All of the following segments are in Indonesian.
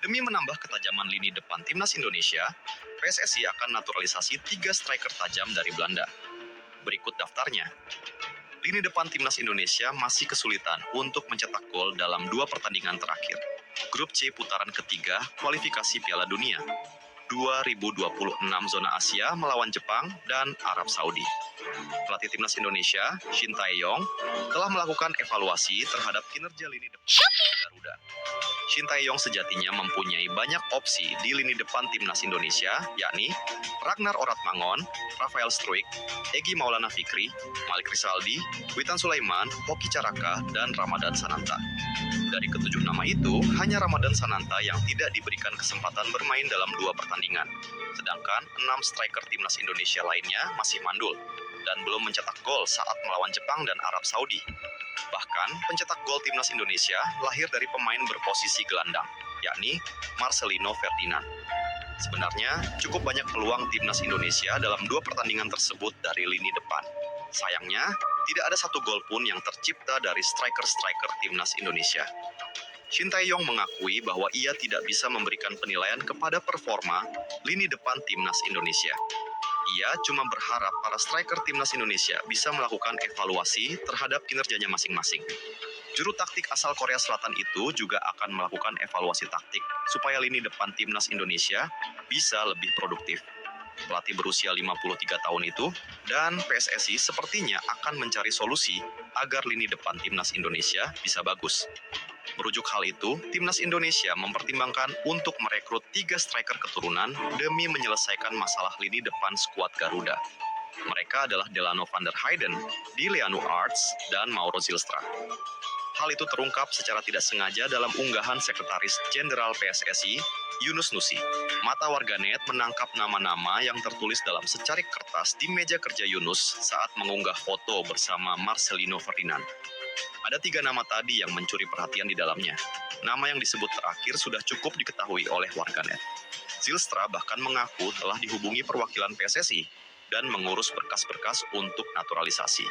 Demi menambah ketajaman lini depan timnas Indonesia, PSSI akan naturalisasi 3 striker tajam dari Belanda. Berikut daftarnya. Lini depan timnas Indonesia masih kesulitan untuk mencetak gol dalam 2 pertandingan terakhir. Grup C putaran ketiga kualifikasi Piala Dunia 2026 zona Asia melawan Jepang dan Arab Saudi. Pelatih timnas Indonesia, Shin Tae-yong, telah melakukan evaluasi terhadap kinerja lini depan Garuda. Shin Tae-yong sejatinya mempunyai banyak opsi di lini depan timnas Indonesia, yakni Ragnar Oratmangon, Rafael Struijk, Egy Maulana Fikri, Malik Rizaldi, Witan Sulaiman, Hoki Caraka, dan Ramadan Sananta. Dari ketujuh nama itu, hanya Ramadan Sananta yang tidak diberikan kesempatan bermain dalam 2 pertandingan. Sedangkan 6 striker timnas Indonesia lainnya masih mandul dan belum mencetak gol saat melawan Jepang dan Arab Saudi. Bahkan, pencetak gol timnas Indonesia lahir dari pemain berposisi gelandang, yakni Marcelino Ferdinand. Sebenarnya, cukup banyak peluang timnas Indonesia dalam 2 pertandingan tersebut dari lini depan. Sayangnya, tidak ada satu gol pun yang tercipta dari striker-striker timnas Indonesia. Shin Tae-yong mengakui bahwa ia tidak bisa memberikan penilaian kepada performa lini depan timnas Indonesia. Ia cuma berharap para striker timnas Indonesia bisa melakukan evaluasi terhadap kinerjanya masing-masing. Juru taktik asal Korea Selatan itu juga akan melakukan evaluasi taktik supaya lini depan timnas Indonesia bisa lebih produktif. Pelatih berusia 53 tahun itu dan PSSI sepertinya akan mencari solusi agar lini depan timnas Indonesia bisa bagus. Merujuk hal itu, timnas Indonesia mempertimbangkan untuk merekrut 3 striker keturunan demi menyelesaikan masalah lini depan skuad Garuda. Mereka adalah Delano van der Heyden, Dilianu Arts, dan Mauro Zylstra. Hal itu terungkap secara tidak sengaja dalam unggahan Sekretaris Jenderal PSSI, Yunus Nusi. Mata warganet menangkap nama-nama yang tertulis dalam secarik kertas di meja kerja Yunus saat mengunggah foto bersama Marcelino Ferdinand. Ada 3 nama tadi yang mencuri perhatian di dalamnya. Nama yang disebut terakhir sudah cukup diketahui oleh warganet. Zylstra bahkan mengaku telah dihubungi perwakilan PSSI dan mengurus berkas-berkas untuk naturalisasi.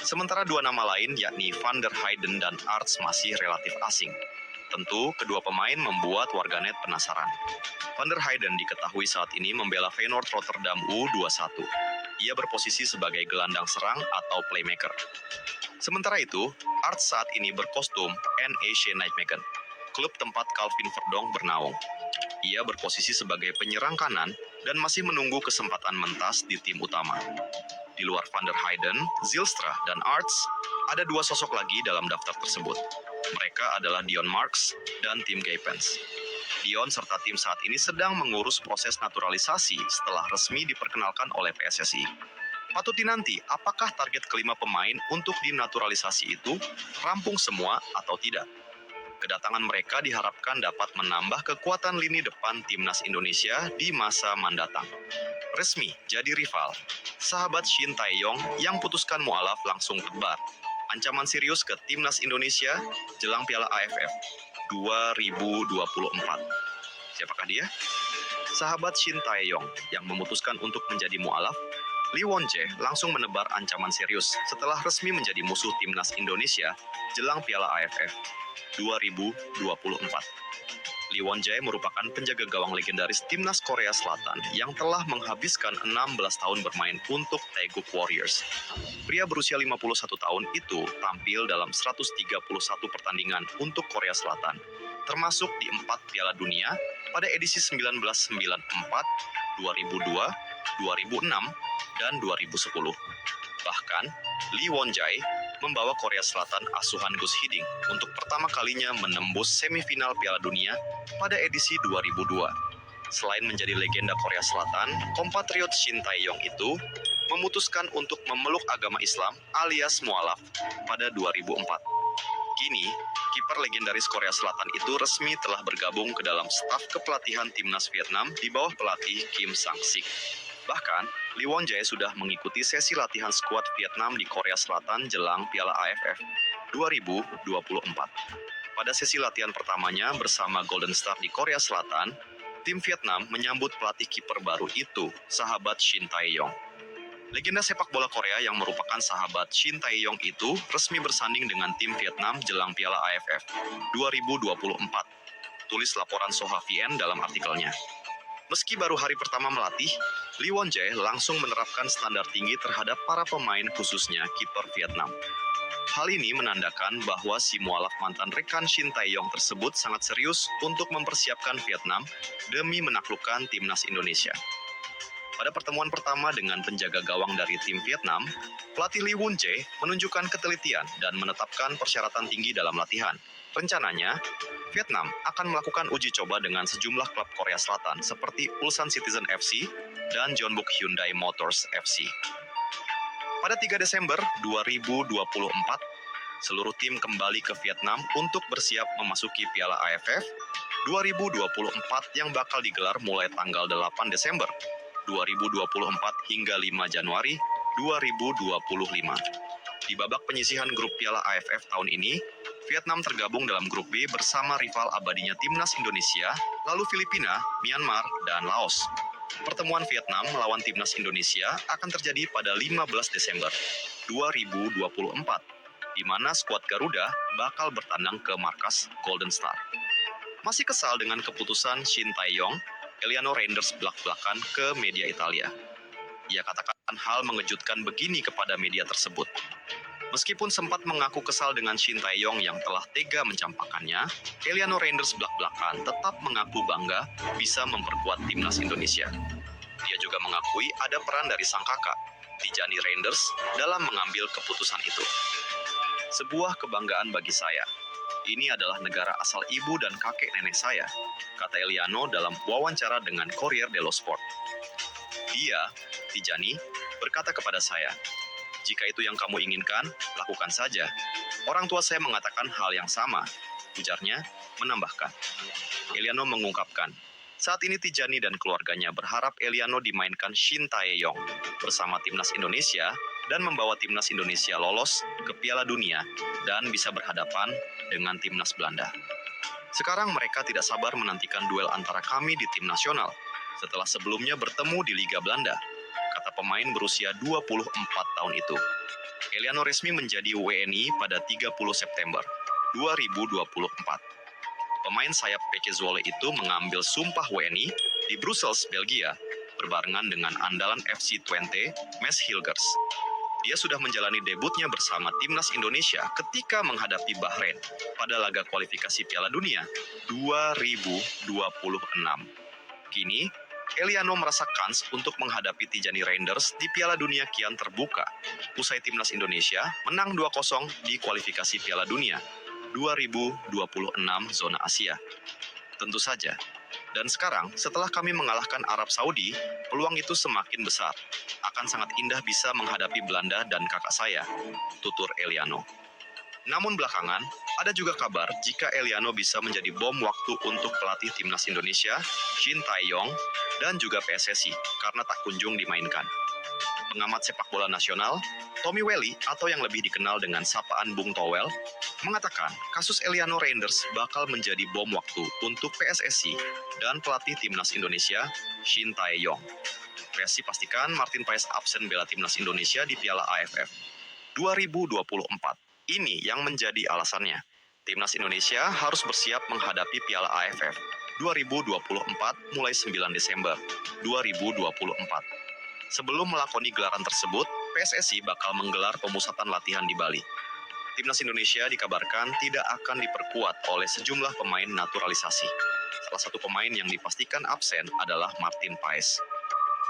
Sementara 2 nama lain yakni Van der Heyden dan Arts masih relatif asing. Tentu, kedua pemain membuat warganet penasaran. Van der Heyden diketahui saat ini membela Feyenoord Rotterdam U21. Ia berposisi sebagai gelandang serang atau playmaker. Sementara itu, Arts saat ini berkostum NEC Nijmegen, klub tempat Calvin Verdonk bernaung. Ia berposisi sebagai penyerang kanan dan masih menunggu kesempatan mentas di tim utama. Di luar Van der Heyden, Zylstra, dan Arts, ada 2 sosok lagi dalam daftar tersebut. Mereka adalah Dion Marks dan Tim Gaypens. Dion serta tim saat ini sedang mengurus proses naturalisasi setelah resmi diperkenalkan oleh PSSI. Patut dinanti apakah target kelima pemain untuk dinaturalisasi itu rampung semua atau tidak. Kedatangan mereka diharapkan dapat menambah kekuatan lini depan timnas Indonesia di masa mendatang. Resmi jadi rival. Sahabat Shin Tae-yong yang putuskan mualaf langsung tebar. Ancaman serius ke timnas Indonesia jelang Piala AFF 2024. Siapakah dia? Sahabat Shin Tae-yong yang memutuskan untuk menjadi mualaf, Lee Won-jae langsung menebar ancaman serius setelah resmi menjadi musuh timnas Indonesia jelang Piala AFF 2024. Lee Won-jae merupakan penjaga gawang legendaris timnas Korea Selatan yang telah menghabiskan 16 tahun bermain untuk Taeguk Warriors. Pria berusia 51 tahun itu tampil dalam 131 pertandingan untuk Korea Selatan, termasuk di 4 Piala Dunia pada edisi 1994, 2002, 2006, dan 2010. Bahkan, Lee Won-jae membawa Korea Selatan asuhan Gus Hiding untuk pertama kalinya menembus semifinal Piala Dunia pada edisi 2002. Selain menjadi legenda Korea Selatan, kompatriot Shin Tae-yong itu memutuskan untuk memeluk agama Islam alias mualaf pada 2004. Kini, kiper legendaris Korea Selatan itu resmi telah bergabung ke dalam staf kepelatihan timnas Vietnam di bawah pelatih Kim Sang-sik. Bahkan, Lee Won-jae sudah mengikuti sesi latihan skuad Vietnam di Korea Selatan jelang Piala AFF 2024. Pada sesi latihan pertamanya bersama Golden Star di Korea Selatan, tim Vietnam menyambut pelatih kiper baru itu, sahabat Shin Tae-yong. Legenda sepak bola Korea yang merupakan sahabat Shin Tae-yong itu resmi bersanding dengan tim Vietnam jelang Piala AFF 2024. tulis laporan Soha VN dalam artikelnya. Meski baru hari pertama melatih, Lee Won-jae langsung menerapkan standar tinggi terhadap para pemain khususnya kiper Vietnam. Hal ini menandakan bahwa si mualaf mantan rekan Shin Tae-yong tersebut sangat serius untuk mempersiapkan Vietnam demi menaklukkan timnas Indonesia. Pada pertemuan pertama dengan penjaga gawang dari tim Vietnam, pelatih Lee Won-jae menunjukkan ketelitian dan menetapkan persyaratan tinggi dalam latihan. Rencananya, Vietnam akan melakukan uji coba dengan sejumlah klub Korea Selatan seperti Ulsan Citizen FC dan Jeonbuk Hyundai Motors FC. Pada 3 Desember 2024, seluruh tim kembali ke Vietnam untuk bersiap memasuki Piala AFF 2024 yang bakal digelar mulai tanggal 8 Desember 2024 hingga 5 Januari 2025. Di babak penyisihan grup Piala AFF tahun ini, Vietnam tergabung dalam grup B bersama rival abadinya timnas Indonesia, lalu Filipina, Myanmar, dan Laos. Pertemuan Vietnam melawan timnas Indonesia akan terjadi pada 15 Desember 2024, di mana skuad Garuda bakal bertandang ke markas Golden Star. Masih kesal dengan keputusan Shin Tae-yong, Eliano Reinders belak-belakan ke media Italia. Ia katakan hal mengejutkan begini kepada media tersebut. Meskipun sempat mengaku kesal dengan Shin Tae-yong yang telah tega mencampakkannya, Eliano Reinders belak-belakan tetap mengaku bangga bisa memperkuat timnas Indonesia. Dia juga mengakui ada peran dari sang kakak, Tijani Reinders, dalam mengambil keputusan itu. Sebuah kebanggaan bagi saya. Ini adalah negara asal ibu dan kakek nenek saya, kata Eliano dalam wawancara dengan Corriere dello Sport. Dia, Tijani, berkata kepada saya, "Jika itu yang kamu inginkan, lakukan saja. Orang tua saya mengatakan hal yang sama," ujarnya, menambahkan. Eliano mengungkapkan, saat ini Tijani dan keluarganya berharap Eliano dimainkan Shin Tae-yong bersama timnas Indonesia dan membawa timnas Indonesia lolos ke Piala Dunia dan bisa berhadapan dengan timnas Belanda. Sekarang mereka tidak sabar menantikan duel antara kami di tim nasional setelah sebelumnya bertemu di Liga Belanda, kata pemain berusia 24 tahun itu. Eliano resmi menjadi WNI pada 30 September 2024. Pemain sayap PK Zwolle itu mengambil sumpah WNI di Brussels, Belgia, berbarengan dengan andalan FC Twente, Mads Hilgers. Dia sudah menjalani debutnya bersama timnas Indonesia ketika menghadapi Bahrain pada laga kualifikasi Piala Dunia 2026. Kini, Eliano merasa kans untuk menghadapi Tijani Reinders di Piala Dunia kian terbuka, usai timnas Indonesia menang 2-0 di kualifikasi Piala Dunia 2026 zona Asia. Tentu saja. Dan sekarang, setelah kami mengalahkan Arab Saudi, peluang itu semakin besar. Akan sangat indah bisa menghadapi Belanda dan kakak saya, tutur Eliano. Namun belakangan, ada juga kabar jika Eliano bisa menjadi bom waktu untuk pelatih timnas Indonesia, Shin Tae-yong, dan juga PSSI karena tak kunjung dimainkan. Pengamat sepak bola nasional, Tommy Welly atau yang lebih dikenal dengan sapaan Bung Towel, mengatakan kasus Eliano Reinders bakal menjadi bom waktu untuk PSSI dan pelatih timnas Indonesia, Shin Tae-yong. PSSI pastikan Martin Paes absen bela timnas Indonesia di Piala AFF 2024. Ini yang menjadi alasannya. Timnas Indonesia harus bersiap menghadapi Piala AFF 2024 mulai 9 Desember 2024. Sebelum melakoni gelaran tersebut, PSSI bakal menggelar pemusatan latihan di Bali. Timnas Indonesia dikabarkan tidak akan diperkuat oleh sejumlah pemain naturalisasi. Salah satu pemain yang dipastikan absen adalah Martin Paes.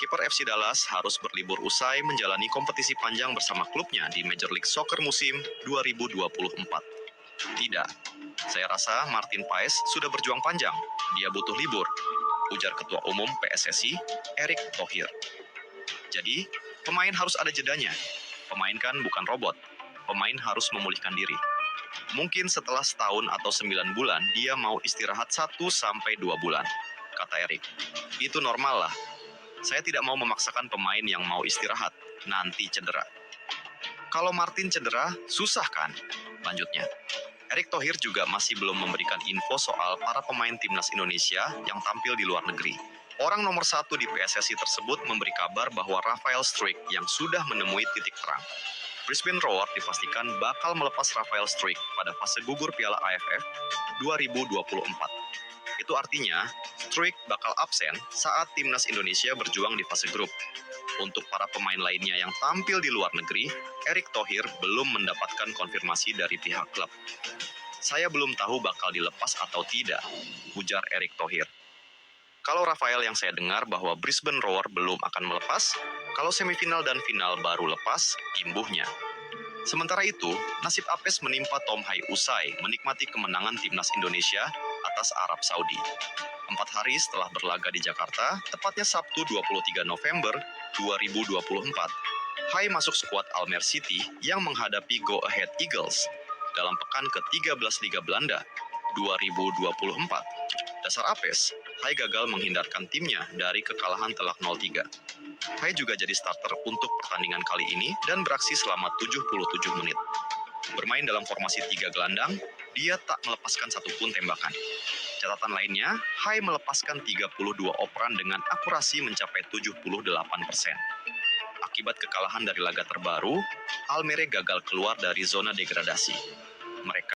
Kiper FC Dallas harus berlibur usai menjalani kompetisi panjang bersama klubnya di Major League Soccer musim 2024. Tidak, saya rasa Martin Paes sudah berjuang panjang, dia butuh libur, ujar Ketua Umum PSSI, Erick Thohir. Jadi, pemain harus ada jedanya. Pemain kan bukan robot. Pemain harus memulihkan diri. Mungkin setelah setahun atau 9 bulan, dia mau istirahat 1-2 bulan, kata Erick. Itu normal lah. Saya tidak mau memaksakan pemain yang mau istirahat, nanti cedera. Kalau Martin cedera, susah kan? Lanjutnya. Erick Thohir juga masih belum memberikan info soal para pemain timnas Indonesia yang tampil di luar negeri. Orang nomor 1 di PSSI tersebut memberi kabar bahwa Rafael Struijk yang sudah menemui titik terang. Brisbane Roar dipastikan bakal melepas Rafael Struijk pada fase gugur Piala AFF 2024. Itu artinya, Struijk bakal absen saat timnas Indonesia berjuang di fase grup. Untuk para pemain lainnya yang tampil di luar negeri, Erick Thohir belum mendapatkan konfirmasi dari pihak klub. Saya belum tahu bakal dilepas atau tidak, ujar Erick Thohir. Kalau Rafael yang saya dengar bahwa Brisbane Roar belum akan melepas, kalau semifinal dan final baru lepas, imbuhnya. Sementara itu, nasib apes menimpa Tom Hai usai menikmati kemenangan timnas Indonesia atas Arab Saudi. 4 hari setelah berlaga di Jakarta, tepatnya Sabtu 23 November 2024, Hai masuk skuad Almere City yang menghadapi Go Ahead Eagles dalam pekan ke-13 Liga Belanda 2024. Dasar apes, Hai gagal menghindarkan timnya dari kekalahan telak 0-3. Hai juga jadi starter untuk pertandingan kali ini dan beraksi selama 77 menit. Bermain dalam formasi 3 gelandang, dia tak melepaskan satupun tembakan. Catatan lainnya, Hai melepaskan 32 operan dengan akurasi mencapai 78%. Akibat kekalahan dari laga terbaru, Almere gagal keluar dari zona degradasi. Mereka